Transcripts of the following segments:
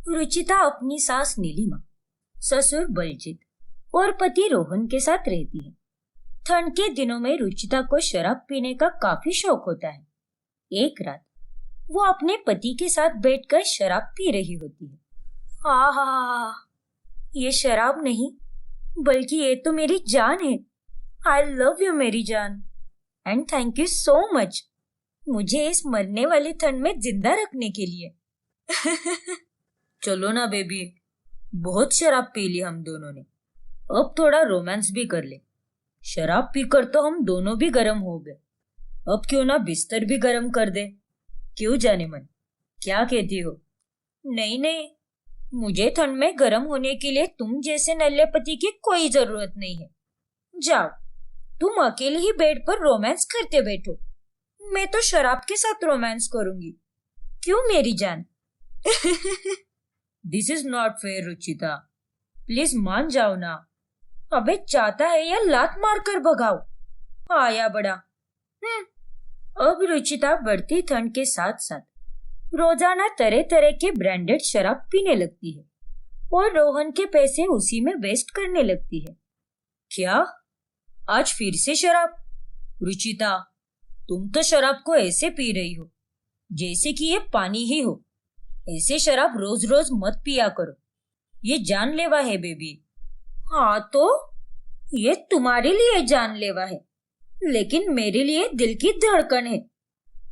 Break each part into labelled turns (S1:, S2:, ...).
S1: रुचिता अपनी सास नीलिमा, ससुर बलजीत और पति रोहन के साथ रहती है। ठंड के दिनों में रुचिता को शराब पीने का काफी शौक होता है। एक रात वो अपने पति के साथ बैठकर शराब पी रही होती है। आहा, ये शराब नहीं बल्कि ये तो मेरी जान है। आई लव यू मेरी जान, and thank you so much मुझे इस मरने वाली ठंड में जिंदा रखने के लिए। चलो ना बेबी, बहुत शराब पी ली हम दोनों ने, अब थोड़ा रोमांस भी कर ले। शराब पीकर तो हम दोनों भी गर्म हो गए, अब क्यों ना बिस्तर भी गर्म कर दे। क्यों जाने मन, क्या कहती हो? नहीं नहीं, मुझे ठंड में गर्म होने के लिए तुम जैसे नल्ले पति की कोई जरूरत नहीं है। जाओ, तुम अकेले ही बेड पर रोमांस करते बैठो, मैं तो शराब के साथ रोमांस करूंगी। क्यों मेरी जान? This is not fair Ruchita, please मान जाओ ना। अबे चाहता है या लात मार कर भगाओ? आया बड़ा। अब रुचिता बढ़ती ठंड के साथ साथ रोजाना तरह तरह के ब्रांडेड शराब पीने लगती है और रोहन के पैसे उसी में वेस्ट करने लगती है। क्या आज फिर से शराब? रुचिता, तुम तो शराब को ऐसे पी रही हो जैसे कि ये पानी ही हो। ऐसे शराब रोज रोज मत पिया करो, ये जानलेवा है बेबी। हाँ तो ये तुम्हारे लिए जानलेवा है, लेकिन मेरे लिए दिल की धड़कन है,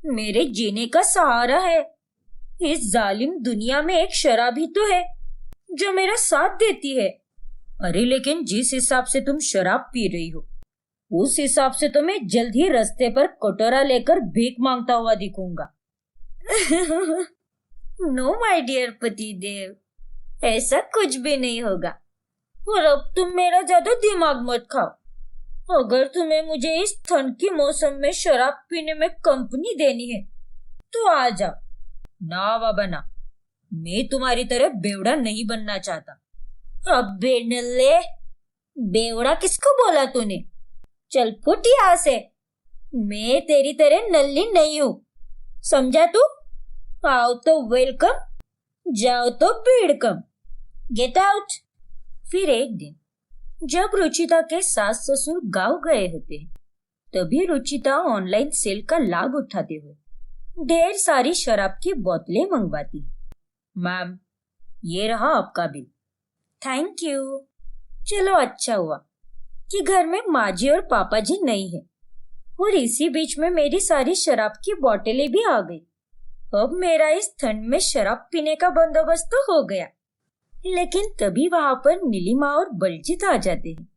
S1: मेरे जीने का सहारा है। इस जालिम दुनिया में एक शराब ही तो है जो मेरा साथ देती है। अरे लेकिन जिस हिसाब से तुम शराब पी रही हो उस हिसाब से तो मैं जल्द ही रास्ते पर कटोरा लेकर भीख मांगता हुआ दिखूंगा। नो माय डियर पतिदेव, ऐसा कुछ भी नहीं होगा। और अब तुम मेरा ज्यादा दिमाग मत खाओ। अगर तुम्हें मुझे इस ठंड के मौसम में शराब पीने में कंपनी देनी है तो आ जाओ। ना बाबा ना, मैं तुम्हारी तरह बेवड़ा नहीं बनना चाहता। अब बेनल्ले, बेवड़ा किसको बोला तूने? चल फुट यहाँ से, मैं तेरी तरह नल्ली नहीं हूँ, समझा तू? आओ तो वेलकम, जाओ तो भीड़ कम, गेट आउट। फिर एक दिन जब रुचिता के सास ससुर गांव गए होते हैं, तभी रुचिता ऑनलाइन सेल का लाभ उठाते हुए ढेर सारी शराब की बोतलें मंगवाती है। मैम, ये रहा आपका बिल। Thank you. चलो अच्छा हुआ कि घर में माँ जी और पापा जी नहीं है, और इसी बीच में मेरी सारी शराब की बोतलें भी आ गई। अब मेरा इस ठंड में शराब पीने का बंदोबस्त तो हो गया। लेकिन तभी वहां पर नीलिमा और बलजीत आ जाते हैं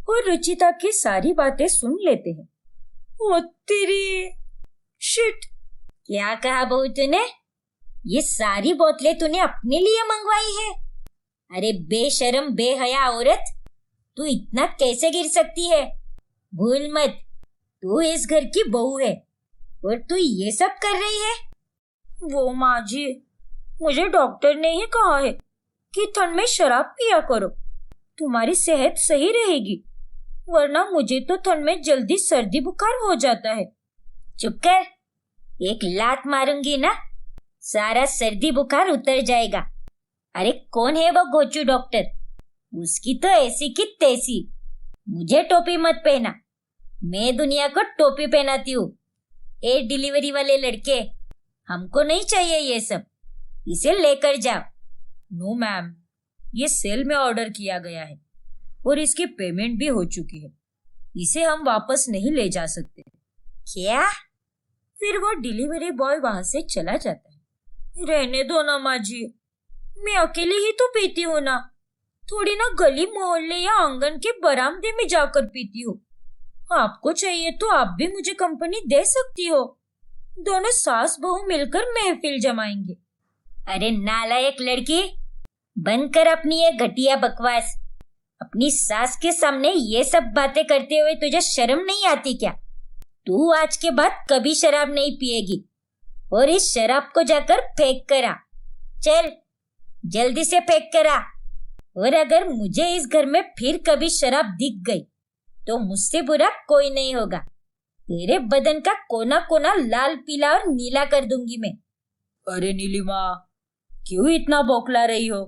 S1: और रुचिता की सारी बातें सुन लेते हैं। ओ तेरी शिट! क्या कहा बहू तूने? ये सारी बोतलें तूने अपने लिए मंगवाई है? अरे बेशरम बेहया औरत, तू इतना कैसे गिर सकती है? भूल मत, तू इस घर की बहू है और तू ये सब कर रही है। वो माँ जी, मुझे डॉक्टर ने ही कहा है कि ठंड में शराब पिया करो, तुम्हारी सेहत सही रहेगी, वरना मुझे तो ठंड में जल्दी सर्दी बुखार हो जाता है। चुप कर, एक लात मारूंगी ना, सारा सर्दी बुखार उतर जाएगा। अरे कौन है वो गोचू डॉक्टर? उसकी तो ऐसी की तैसी। मुझे टोपी मत पहना, मैं दुनिया को टोपी पहनाती हूँ। ए डिलीवरी वाले लड़के, हमको नहीं चाहिए ये सब, इसे लेकर जाओ। नो मैम, ये सेल में ऑर्डर किया गया है और इसकी पेमेंट भी हो चुकी है, इसे हम वापस नहीं ले जा सकते। क्या? फिर वो डिलीवरी बॉय वहां से चला जाता है। रहने दो ना माँ जी, मैं अकेले ही तो पीती हूँ ना, थोड़ी ना गली मोहल्ले या आंगन के बरामदे में जाकर पीती हूँ। आपको चाहिए तो आप भी मुझे कंपनी दे सकती हो, दोनों सास बहू मिलकर महफिल जमाएंगे। अरे नालायक लड़की, बंद कर अपनी ये घटिया बकवास। अपनी सास के सामने ये सब बातें करते हुए तुझे शर्म नहीं आती क्या? तू आज के बाद कभी शराब नहीं पिएगी और इस शराब को जाकर फेंक कर आ। चल जल्दी से फेंक कर आ, और अगर मुझे इस घर में फिर कभी शराब दिख गई तो मुझसे बुरा कोई नहीं होगा। तेरे बदन का कोना कोना लाल पीला और नीला कर दूंगी मैं। अरे नीलिमा, क्यों इतना बौखला रही हो?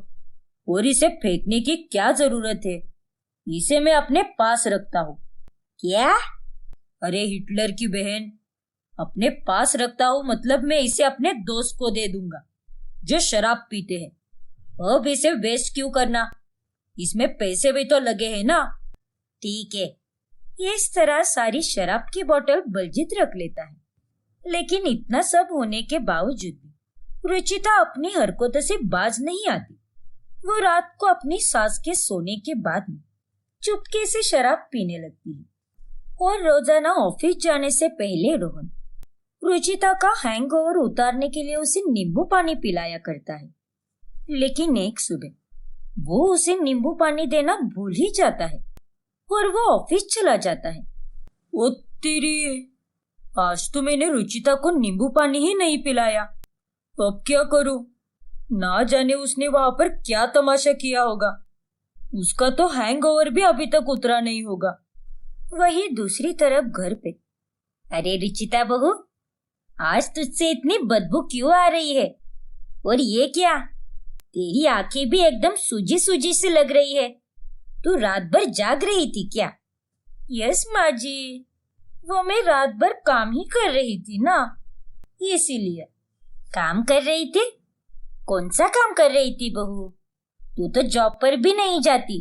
S1: और इसे फेंकने की क्या जरूरत है? इसे मैं अपने पास रखता हूँ। क्या? अरे हिटलर की बहन, अपने पास रखता हूँ मतलब मैं इसे अपने दोस्त को दे दूंगा जो शराब पीते हैं। अब इसे वेस्ट क्यों करना? इसमें पैसे भी तो लगे हैं ना। ठीक है। इस तरह सारी शराब की बोतल बलजीत रख लेता है। लेकिन इतना सब होने के बावजूद भी रुचिता अपनी हरकतों से बाज नहीं आती। वो रात को अपनी सास के सोने के बाद में चुपके से शराब पीने लगती है और रोजाना ऑफिस जाने से पहले रोहन रुचिता का हैंगओवर उतारने के लिए उसे नींबू पानी पिलाया करता है। लेकिन एक सुबह वो उसे नींबू पानी देना भूल ही जाता है और वो ऑफिस चला जाता है। ओ तेरी, आज तो मैंने रुचिता को नींबू पानी ही नहीं पिलाया। अब क्या करूं? ना जाने उसने वहां पर क्या तमाशा किया होगा। उसका तो हैंगओवर भी अभी तक उतरा नहीं होगा। वही दूसरी तरफ घर पे, अरे रुचिता बहू, आज तुझसे इतनी बदबू क्यों आ रही है? और ये क्या, तेरी आंखें भी एकदम सूजी सूजी सी लग रही है। तू रात भर जाग रही थी क्या? यस माँ जी, वो मैं रात भर काम ही कर रही थी ना, इसीलिए। काम कर रही थी? कौन सा काम कर रही थी बहू? तू तो जॉब पर भी नहीं जाती।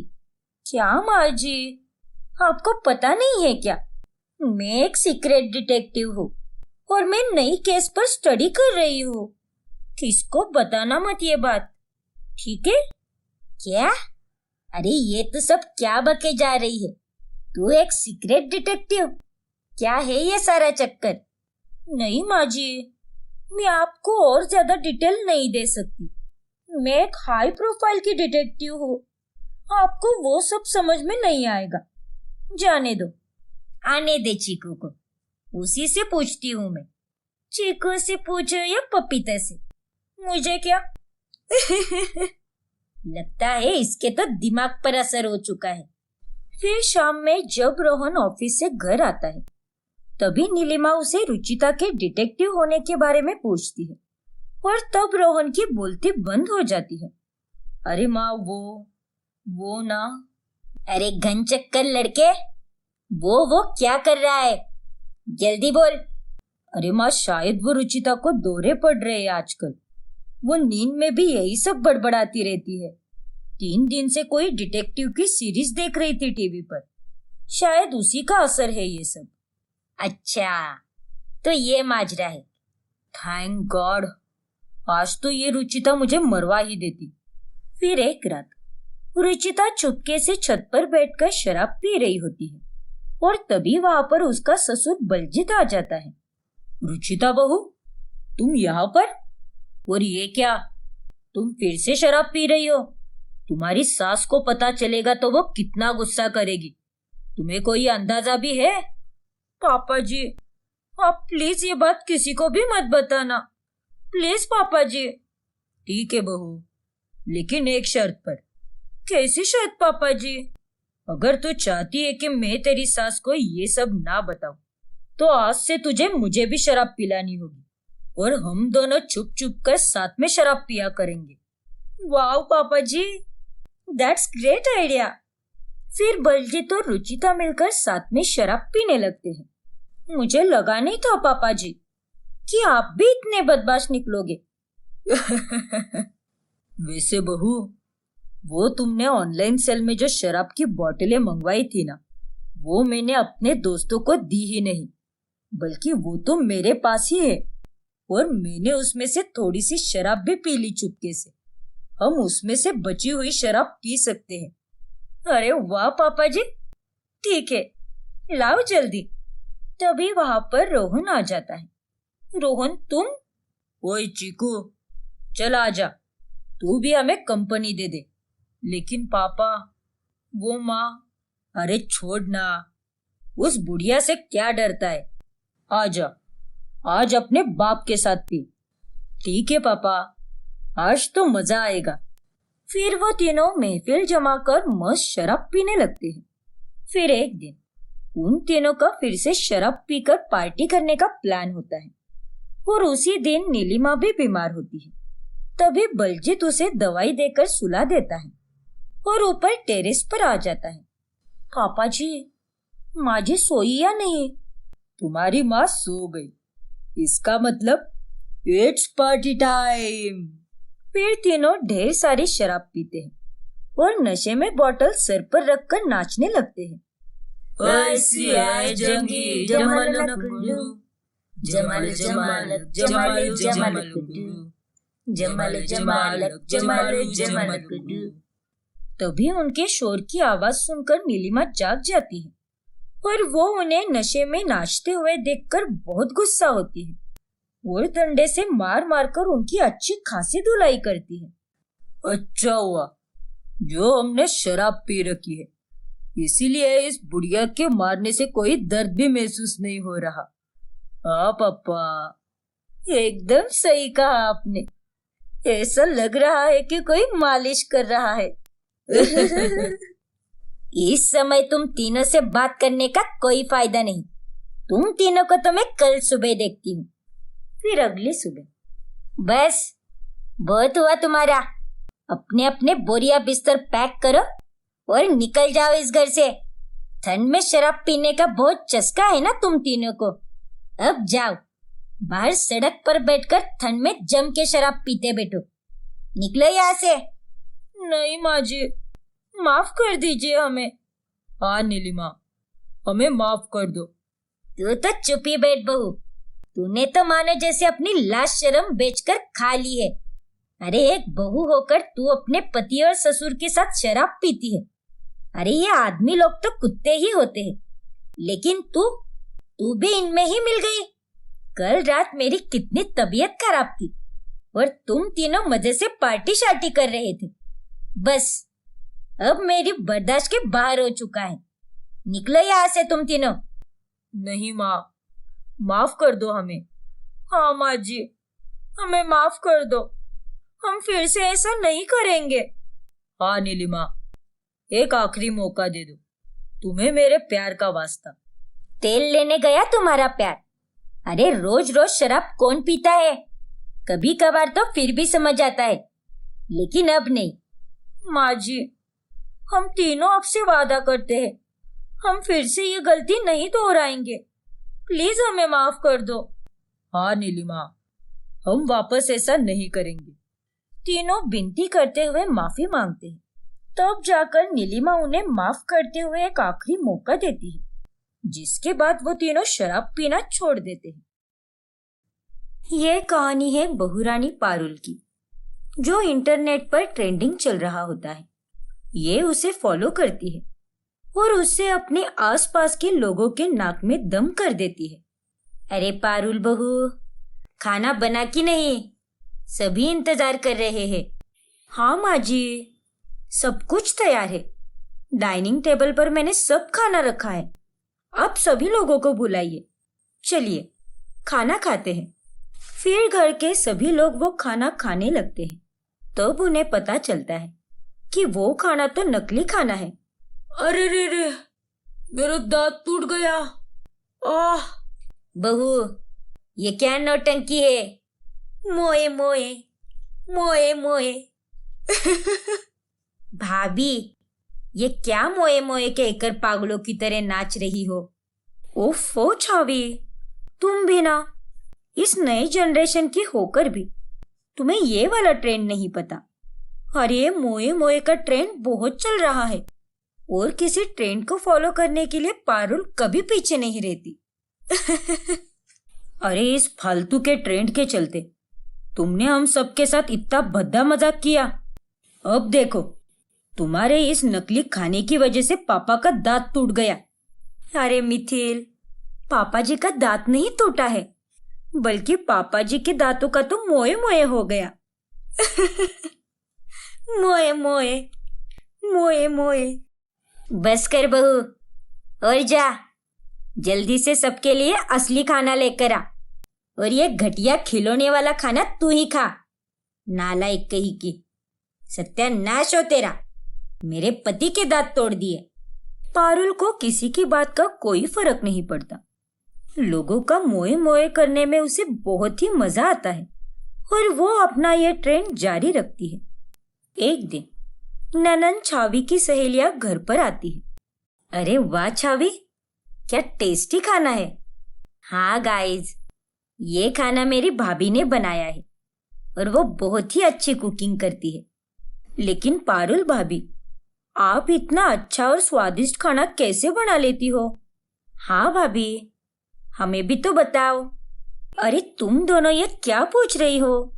S1: क्या माँ जी, आपको पता नहीं है क्या? मैं एक सीक्रेट डिटेक्टिव हूँ और मैं नई केस पर स्टडी कर रही हूँ। किसको बताना मत ये बात, ठीक है? क्या? अरे ये तो सब क्या बके जा रही है? तू एक सीक्रेट डिटेक्टिव? क्या है ये सारा चक्कर? नहीं माँ जी, मैं आपको और ज्यादा डिटेल नहीं दे सकती। मैं एक हाई प्रोफाइल की डिटेक्टिव हूँ। आपको वो सब समझ में नहीं आएगा। जाने दो। आने दे चीकू को, उसी से पूछती हूँ मैं। चीकू से पूछो या पपीता से, मुझे क्या? लगता है इसके तो दिमाग पर असर हो चुका है। फिर शाम में जब रोहन ऑफिस से घर आता है तभी नीलिमा उसे रुचिता के डिटेक्टिव होने के बारे में पूछती है और तब रोहन की बोलती बंद हो जाती है। अरे माँ, वो ना। अरे घन चक्कर लड़के, वो क्या कर रहा है? जल्दी बोल। अरे माँ, शायद वो रुचिता को दौरे पड़ रहे हैं आजकल। वो नींद में भी यही सब बड़बड़ाती रहती है। 3 दिन से कोई डिटेक्टिव की सीरीज देख रही थी टीवी पर। शायद उसी का असर है ये सब। अच्छा, तो ये माजरा है। थैंक गॉड, आज तो ये रुचिता मुझे मरवा ही देती। फिर एक रात रुचिता चुपके से छत पर बैठकर शराब पी रही होती है और तभी वहां पर उसका ससुर बलजीत आ जाता है। रुचिता बहू, तुम यहाँ पर? और ये क्या, तुम फिर से शराब पी रही हो? तुम्हारी सास को पता चलेगा तो वो कितना गुस्सा करेगी। तुम्हें कोई अंदाजा भी है? पापा जी, आप प्लीज ये बात किसी को भी मत बताना, प्लीज पापा जी। ठीक है बहू, लेकिन एक शर्त पर। कैसी शर्त पापा जी? अगर तू चाहती है कि मैं तेरी सास को ये सब ना बताऊं तो आज से तुझे मुझे भी शराब पिलानी होगी और हम दोनों चुप चुप कर साथ में शराब पिया करेंगे। वाह पापा जी, दैट्स ग्रेट आइडिया। फिर बलजीत और रुचिता मिलकर साथ में शराब पीने लगते हैं। मुझे लगा नहीं था पापा जी कि आप भी इतने बदमाश निकलोगे। वैसे बहू, वो तुमने ऑनलाइन सेल में जो शराब की बोतलें मंगवाई थी ना, वो मैंने अपने दोस्तों को दी ही नहीं, बल्कि वो तो मेरे पास ही है और मैंने उसमें से थोड़ी सी शराब भी पी ली चुपके से। हम उसमें से बची हुई शराब पी सकते हैं। अरे वाह पापा जी, ठीक है, लाओ जल्दी। तभी वहां पर रोहन आ जाता है। रोहन, तुम? ओए चीकू, चल आजा, तू भी हमें कंपनी दे दे। लेकिन पापा, वो माँ। अरे छोड़ ना, उस बुढ़िया से क्या डरता है? आजा, आज अपने बाप के साथ पी। ठीक है पापा, आज तो मजा आएगा। फिर वो तीनों महफिल जमाकर मस्त शराब पीने लगते हैं। फिर एक दिन उन तीनों का फिर से शराब पीकर पार्टी करने का प्लान होता है और उसी दिन नीलिमा भी बीमार होती है। तभी बलजीत उसे दवाई देकर सुला देता है और ऊपर टेरेस पर आ जाता है। पापा जी, माँ जी सोई या नहीं?
S2: तुम्हारी माँ सो गई, इसका मतलब इट्स पार्टी टाइम।
S1: फिर तीनों ढेर सारी शराब पीते हैं और नशे में बोतल सर पर रखकर नाचने लगते हैं।
S2: ऐसी आए जंगी जमाल कुल्लू, जमाल जमाल जमाल जमाल कुल्लू, जमाल जमाल जमाल जमाल कुल्लू।
S1: तभी उनके शोर की आवाज सुनकर नीलिमा जाग जाती है और वो उन्हें नशे में नाचते हुए देखकर बहुत गुस्सा होती है और डंडे से मार मार कर उनकी अच्छी खासी धुलाई करती है।
S2: अच्छा हुआ जो हमने शराब पी रखी है, इसीलिए इस बुढ़िया के मारने से कोई दर्द भी महसूस नहीं हो रहा। हाँ पापा,
S1: एकदम सही कहा आपने। ऐसा लग रहा है कि कोई मालिश कर रहा है। इस समय तुम तीनों से बात करने का कोई फायदा नहीं। तुम तीनों को तो मैं कल सुबह देखती हूँ। फिर अगली सुबह, बस बहुत हुआ तुम्हारा। अपने अपने बोरिया बिस्तर पैक करो और निकल जाओ इस घर से। ठंड में शराब पीने का बहुत चस्का है ना तुम तीनों को। अब जाओ, बाहर सड़क पर बैठकर ठंड में जम के शराब पीते बैठो। निकलो यहाँ से।
S2: नहीं माँ जी, माफ कर दीजिए हमें। हाँ नीलिमा, हमें माफ कर दो।
S1: तू तो चुप ही बैठ बहू। तूने तो मानो जैसे अपनी लाश शर्म बेचकर खा ली है। अरे एक बहू होकर तू अपने पति और ससुर के साथ शराब पीती है। अरे ये आदमी लोग तो कुत्ते ही होते हैं, लेकिन तू भी इनमें ही मिल गई। कल रात मेरी कितनी तबीयत खराब थी और तुम तीनों मजे से पार्टी शार्टी कर रहे थे। बस अब मेरी बर्दाश्त के बाहर हो चुका है। निकलो यहाँ से तुम तीनों।
S2: नहीं माँ, माफ कर दो हमें। हाँ माँ जी, हमें माफ कर दो। हम फिर से ऐसा नहीं करेंगे। हाँ नीलिमा, एक आखिरी मौका दे दो, तुम्हें मेरे प्यार का वास्ता।
S1: तेल लेने गया तुम्हारा प्यार। अरे रोज रोज शराब कौन पीता है? कभी कभार तो फिर भी समझ आता है, लेकिन अब नहीं।
S2: माँ जी, हम तीनों आपसे वादा करते हैं, हम फिर से ये गलती नहीं दोहराएंगे। प्लीज हमें माफ कर दो। हाँ नीलिमा, हम वापस ऐसा नहीं करेंगे।
S1: तीनों विनती करते हुए माफी मांगते हैं। तब जाकर नीलिमा उन्हें माफ करते हुए एक आखिरी मौका देती है, जिसके बाद वो तीनों शराब पीना छोड़ देते हैं। ये कहानी है बहुरानी पारुल की, जो इंटरनेट पर ट्रेंडिंग चल रहा होता है। ये उसे फॉलो करती है और उससे अपने आसपास के लोगों के नाक में दम कर देती है। अरे पारुल बहू, खाना बना कि नहीं? सभी इंतजार कर रहे हैं। हाँ माँ जी, सब कुछ तैयार है। डाइनिंग टेबल पर मैंने सब खाना रखा है। आप सभी लोगों को बुलाइए। चलिए खाना खाते हैं। फिर घर के सभी लोग वो खाना खाने लगते हैं। तब उन्हें पता चलता है कि वो खाना तो नकली खाना है।
S2: अरे रे रे, मेरा दांत टूट गया। आह!
S1: बहू, ये क्या नौटंकी है? मोए मोए मोए मोए। भाभी, ये क्या मोए मोए कहकर पागलों की तरह नाच रही हो? ओफो छावी, तुम भी ना, इस नए जनरेशन की होकर भी तुम्हें ये वाला ट्रेंड नहीं पता। अरे मोए मोए का ट्रेंड बहुत चल रहा है और किसी ट्रेंड को फॉलो करने के लिए पारुल कभी पीछे नहीं रहती। अरे इस फालतू के ट्रेंड के चलते तुमने हम सबके साथ इतना भद्दा मजाक किया। अब देखो, तुम्हारे इस नकली खाने की वजह से पापा का दांत टूट गया। अरे मिथिल, पापा जी का दांत नहीं टूटा है, बल्कि पापा जी के दांतों का तो मोए मोए हो गया। मोए मोए मोए मोए। बस कर बहू, और जा, जल्दी से सबके लिए असली खाना लेकर आ, और ये घटिया खिलौने वाला खाना तू ही खा। नालायक कहीं की, सत्यानाश हो तेरा। मेरे पति के दांत तोड़ दिए। पारुल को किसी की बात का कोई फर्क नहीं पड़ता। लोगों का मोए मोए करने में उसे बहुत ही मजा आता है और वो अपना ये ट्रेंड जारी रखती है। एक दिन ननन छावी की सहेलियां घर पर आती है। अरे वाह छावी, क्या टेस्टी खाना है। हाँ गाइस, ये खाना मेरी भाभी ने बनाया है और वो बहुत ही अच्छी कुकिंग करती है। लेकिन पारुल भाभी, आप इतना अच्छा और स्वादिष्ट खाना कैसे बना लेती हो? हाँ भाभी, हमें भी तो बताओ। अरे तुम दोनों ये क्या पूछ रही हो?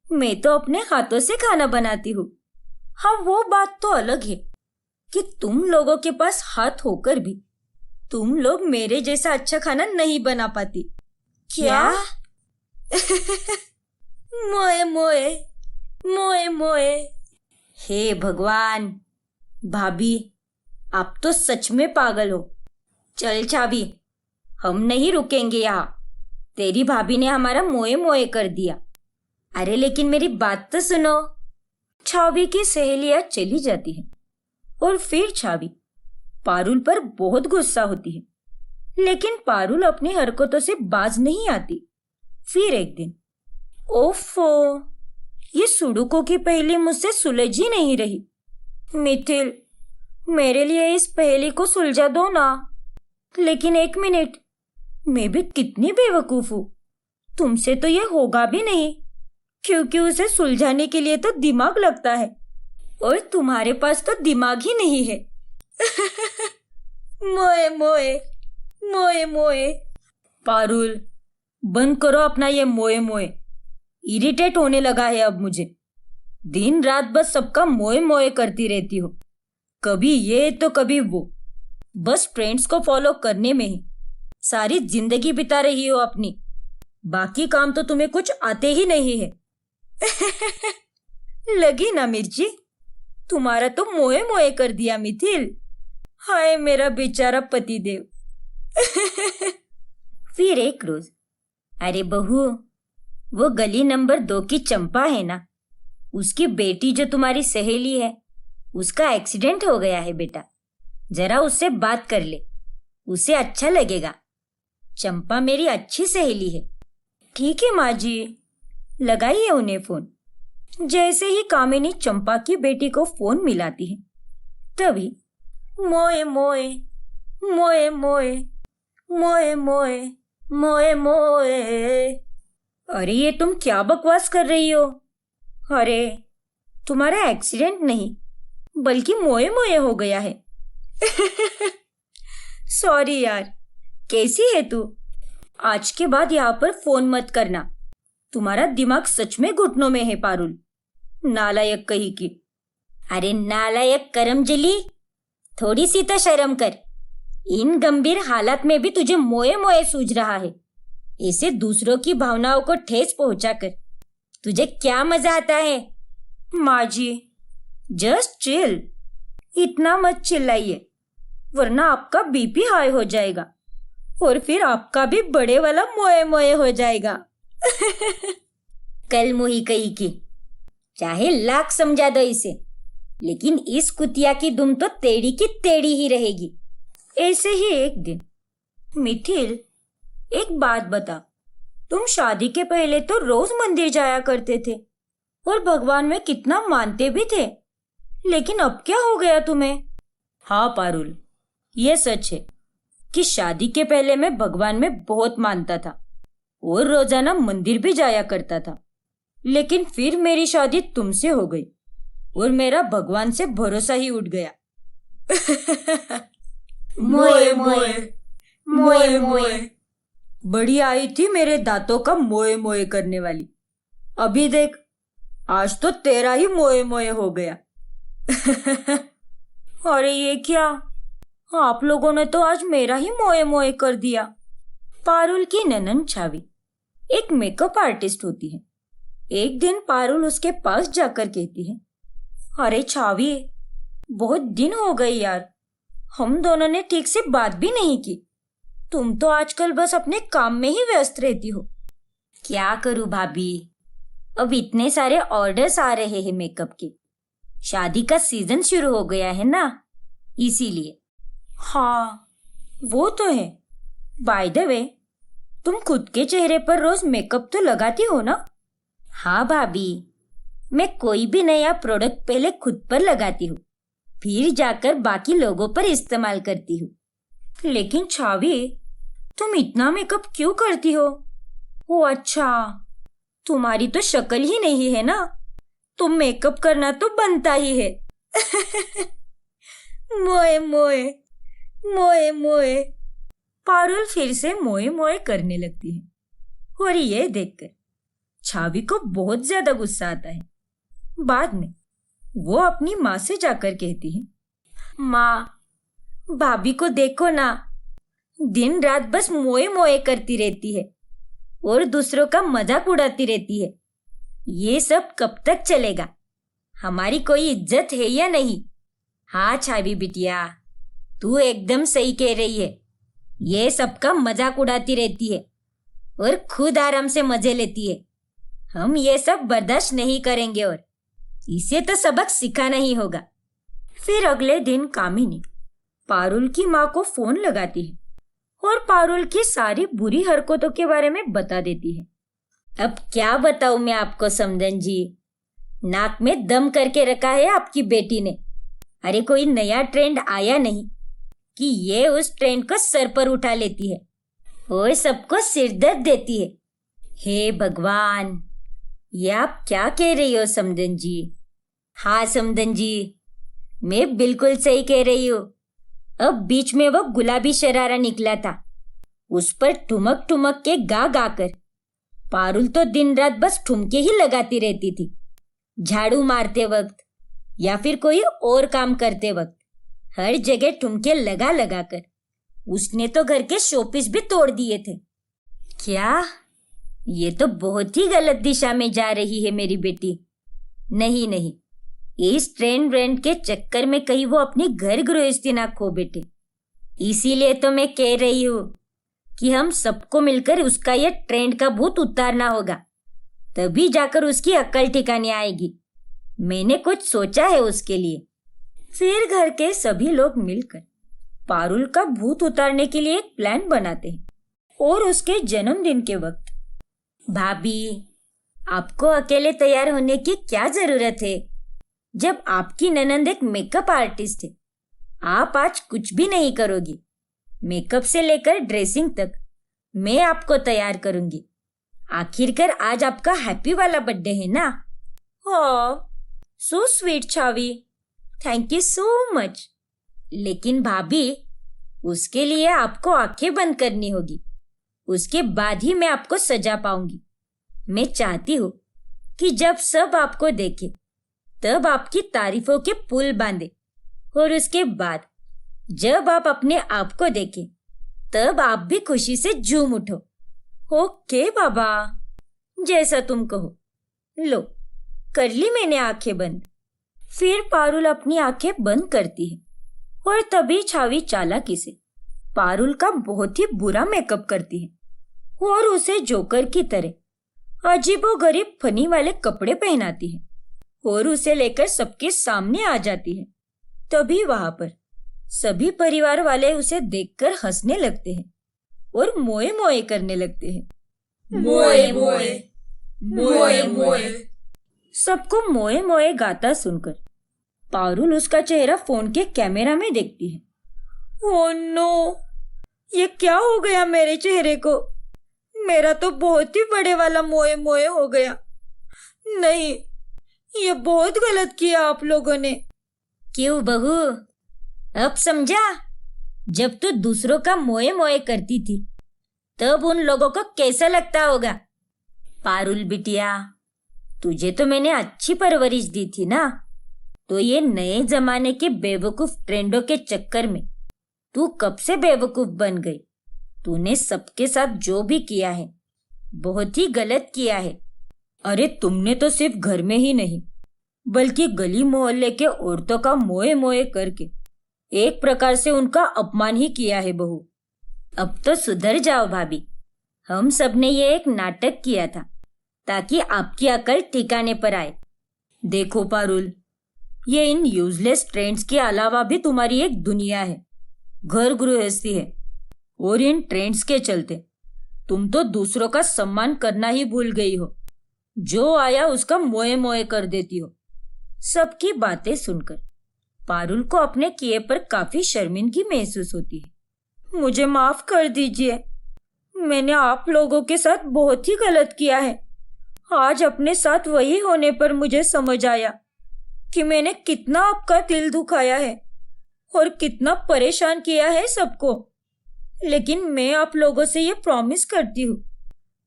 S1: मैं तो अपने हाथों से खाना बनाती हूँ। हाँ, वो बात तो अलग है कि तुम लोगों के पास हाथ होकर भी तुम लोग मेरे जैसा अच्छा खाना नहीं बना पाती। क्या? मोए मोए मोए मोए। हे भगवान, भाभी आप तो सच में पागल हो। चल छावी, हम नहीं रुकेंगे यहाँ। तेरी भाभी ने हमारा मोए मोए कर दिया। अरे लेकिन मेरी बात तो सुनो। छावी की सहेलियां चली जाती है और फिर छावी पारुल पर बहुत गुस्सा होती है। लेकिन पारुल अपनी हरकतों से बाज नहीं आती। फिर एक दिन, ओफो, ये सुडोकू की पहेली मुझसे सुलझ ही नहीं रही। मिथिल, मेरे लिए इस पहेली को सुलझा दो ना। लेकिन एक मिनट, मैं भी कितनी बेवकूफ हूँ। तुमसे तो ये होगा भी नहीं, क्योंकि उसे सुलझाने के लिए तो दिमाग लगता है और तुम्हारे पास तो दिमाग ही नहीं है। मोए मोए मोए मोए। पारुल, बंद करो अपना ये मोए मोए। इरिटेट होने लगा है अब मुझे। दिन रात बस सबका मोए मोए करती रहती हो, कभी ये तो कभी वो। बस ट्रेंड्स को फॉलो करने में ही सारी जिंदगी बिता रही हो अपनी। बाकी काम तो तुम्हें कुछ आते ही नहीं है। लगी ना मिर्ची, तुम्हारा तो मोए मोए कर दिया मिथिल। हाय मेरा बेचारा पतिदेव। फिर एक रोज, अरे बहू, वो गली नंबर 2 की चंपा है ना, उसकी बेटी जो तुम्हारी सहेली है, उसका एक्सीडेंट हो गया है बेटा। जरा उससे बात कर ले, उसे अच्छा लगेगा। चंपा मेरी अच्छी सहेली है। ठीक है माँ जी, लगाइए उन्हें फोन। जैसे ही कामिनी चंपा की बेटी को फोन मिलाती है, तभी मोए मोए मोए मोए मोए मोए मोए मोए। अरे ये तुम क्या बकवास कर रही हो? अरे तुम्हारा एक्सीडेंट नहीं बल्कि मोए मोए हो गया है। सॉरी यार, कैसी है तू? आज के बाद यहाँ पर फोन मत करना। तुम्हारा दिमाग सच में घुटनों में है पारुल, नालायक कही की। अरे नालायक करमजली, थोड़ी सी तो शर्म कर। इन गंभीर हालात में भी तुझे मोए मोए सूझ रहा है। ऐसे दूसरों की भावनाओं को ठेस पहुंचाकर तुझे क्या मजा आता है? माँ जी, जस्ट चिल, इतना मत चिल्लाइए वरना आपका बीपी हाई हो जाएगा और फिर आपका भी बड़े वाला मोए मोए हो जाएगा। कल मुही कही की, चाहे लाख समझा दो इसे, लेकिन इस कुतिया की दुम तो टेढ़ी की टेढ़ी ही रहेगी। ऐसे ही एक दिन, मिथिल एक बात बता, तुम शादी के पहले तो रोज मंदिर जाया करते थे और भगवान में कितना मानते भी थे, लेकिन अब क्या हो गया तुम्हें? हाँ पारुल, ये सच है कि शादी के पहले मैं भगवान में बहुत मानता था और रोजाना मंदिर भी जाया करता था। लेकिन फिर मेरी शादी तुमसे हो गई और मेरा भगवान से भरोसा ही उठ गया। मोए मोए मोए मोए। बड़ी आई थी मेरे दांतों का मोए मोए करने वाली। अभी देख, आज तो तेरा ही मोए मोए हो गया। अरे ये क्या, आप लोगों ने तो आज मेरा ही मोए मोए कर दिया। पारुल की ननन छावी एक मेकअप आर्टिस्ट होती है। एक दिन पारुल उसके पास जाकर कहती है, अरे छावी, बहुत दिन हो गए यार, हम दोनों ने ठीक से बात भी नहीं की। तुम तो आजकल बस अपने काम में ही व्यस्त रहती हो। क्या करूं भाभी, अब इतने सारे ऑर्डर्स आ रहे हैं मेकअप के। शादी का सीजन शुरू हो गया है ना, इसीलिए। हाँ वो तो है। बाय द वे, तुम खुद के चेहरे पर रोज मेकअप तो लगाती हो ना? हाँ भाभी, मैं कोई भी नया प्रोडक्ट पहले खुद पर लगाती हूँ, फिर जाकर बाकी लोगों पर इस्तेमाल करती हूँ।
S2: लेकिन छावी, तुम इतना मेकअप क्यों करती हो? ओ अच्छा, तुम्हारी तो शक्ल ही नहीं है ना, तो मेकअप करना तो बनता ही है। मोए मोए मोए मोए। पारुल फिर से मोए मोए करने लगती है और ये देखकर छावी को बहुत ज्यादा गुस्सा आता है। बाद में वो अपनी माँ से जाकर कहती है, माँ, भाभी को देखो ना, दिन रात बस मोए मोए करती रहती है और दूसरों का मजाक उड़ाती रहती है। ये सब कब तक चलेगा? हमारी कोई इज्जत है या नहीं? हाँ छावी बिटिया, तू एकदम सही कह रही है। ये सबका मजाक उड़ाती रहती है और खुद आराम से मजे लेती है। हम ये सब बर्दाश्त नहीं करेंगे और इसे तो सबक सिखाना ही होगा। फिर अगले दिन कामिनी पारुल की माँ को फोन लगाती है और पारुल की सारी बुरी हरकतों के बारे में बता देती है। अब क्या बताऊं मैं आपको समधन जी, नाक में दम करके रखा है आपकी बेटी ने। अरे कोई नया ट्रेंड आया नहीं कि ये उस ट्रेंड को सर पर उठा लेती है और सबको सिरदर्द देती है। हे भगवान, ये आप क्या कह रही हो समधन जी? हाँ समधन जी, मैं बिल्कुल सही कह रही हूँ। अब बीच में वो गुलाबी शरारा निकला था, उस पर ठुमक ठुमक के गा गाकर पारुल तो दिन रात बस ठुमके ही लगाती रहती थी। झाड़ू मारते वक्त या फिर कोई और काम करते वक्त हर जगह ठुमके लगा लगा कर उसने तो घर के शोपीस भी तोड़ दिए थे। क्या? ये तो बहुत ही गलत दिशा में जा रही है मेरी बेटी। नहीं नहीं, इस ट्रेंड ब्रेंड के चक्कर में कहीं वो अपनी घर गृहस्थी ना खो बैठे। इसीलिए तो मैं कह रही हूँ कि हम सबको मिलकर उसका ये ट्रेंड का भूत उतारना होगा, तभी जाकर उसकी अक्ल ठिकाने आएगी। मैंने कुछ सोचा है उसके लिए। फिर घर के सभी लोग मिलकर पारुल का भूत उतारने के लिए एक प्लान बनाते हैं और उसके जन्मदिन के वक्त, भाभी, आपको अकेले तैयार होने की क्या जरूरत है जब आपकी ननंद एक मेकअप आर्टिस्ट है। आप आज कुछ भी नहीं करोगी, मेकअप से लेकर ड्रेसिंग तक मैं आपको तैयार करूंगी। आखिरकार आज आपका हैप्पी वाला बर्थडे है ना। Oh so sweet Chhavi, thank you so much. लेकिन भाभी, उसके लिए आपको आंखें बंद करनी होगी, उसके बाद ही मैं आपको सजा पाऊंगी। मैं चाहती हूँ कि जब सब आपको देखे तब आपकी तारीफों के पुल बांधे और उसके बाद जब आप अपने आप को देखें तब आप भी खुशी से झूम उठो। ओके बाबा, जैसा तुम कहो। लो, कर ली मैंने आंखें बंद। फिर पारुल अपनी आंखें बंद करती है और तभी छावी चालाकी से पारुल का बहुत ही बुरा मेकअप करती है और उसे जोकर की तरह अजीबोगरीब फनी वाले कपड़े पहनाती है और उसे लेकर सबके सामने आ जाती है। तभी वहां पर सभी परिवार वाले उसे देखकर हंसने लगते हैं और मोए मोए करने लगते हैं।
S3: मोए मोए मोए मोए।
S2: सबको मोए मोए गाता सुनकर पारुल उसका चेहरा फोन के कैमरा में देखती है। ओह नो, ये क्या हो गया मेरे चेहरे को? मेरा तो बहुत ही बड़े वाला मोए मोए हो गया। नहीं, ये बहुत गलत किया आप लोगों ने।
S1: क्यों बहू, अब समझा? जब तू दूसरों का मोए मोए करती थी तब उन लोगों को कैसा लगता होगा? पारुल बिटिया, तुझे तो मैंने अच्छी परवरिश दी थी ना, तो ये नए जमाने के बेवकूफ ट्रेंडों के चक्कर में तू कब से बेवकूफ बन गई। तूने सबके साथ जो भी किया है बहुत ही गलत किया है।
S2: अरे तुमने तो सिर्फ घर में ही नहीं बल्कि गली मोहल्ले के औरतों का मोए मोए करके एक प्रकार से उनका अपमान ही किया है बहू।
S1: अब तो सुधर जाओ भाभी, हम सब ने ये एक नाटक किया था ताकि आपकी अकल ठिकाने पर आए।
S2: देखो पारुल, ये इन यूजलेस ट्रेंड्स के अलावा भी तुम्हारी एक दुनिया है, घर गृहस्थी है, और इन ट्रेंड्स के चलते तुम तो दूसरों का सम्मान करना ही भूल गई हो। जो आया उसका मोए मोए कर देती हो। सबकी बातें सुनकर पारुल को अपने किए पर काफी शर्मिंदगी महसूस होती है। मुझे माफ कर दीजिए, मैंने आप लोगों के साथ बहुत ही गलत किया है। आज अपने साथ वही होने पर मुझे समझ आया कि मैंने कितना आपका दिल दुखाया है और कितना परेशान किया है सबको। लेकिन मैं आप लोगों से ये प्रॉमिस करती हूँ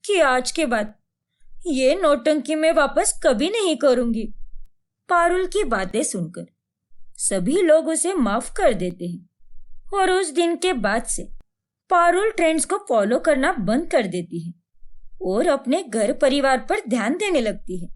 S2: कि आज के बाद ये नौटंकी मैं वापस कभी नहीं करूंगी। पारुल की बातें सुनकर सभी लोग उसे माफ कर देते हैं और उस दिन के बाद से पारुल ट्रेंड्स को फॉलो करना बंद कर देती है और अपने घर परिवार पर ध्यान देने लगती है।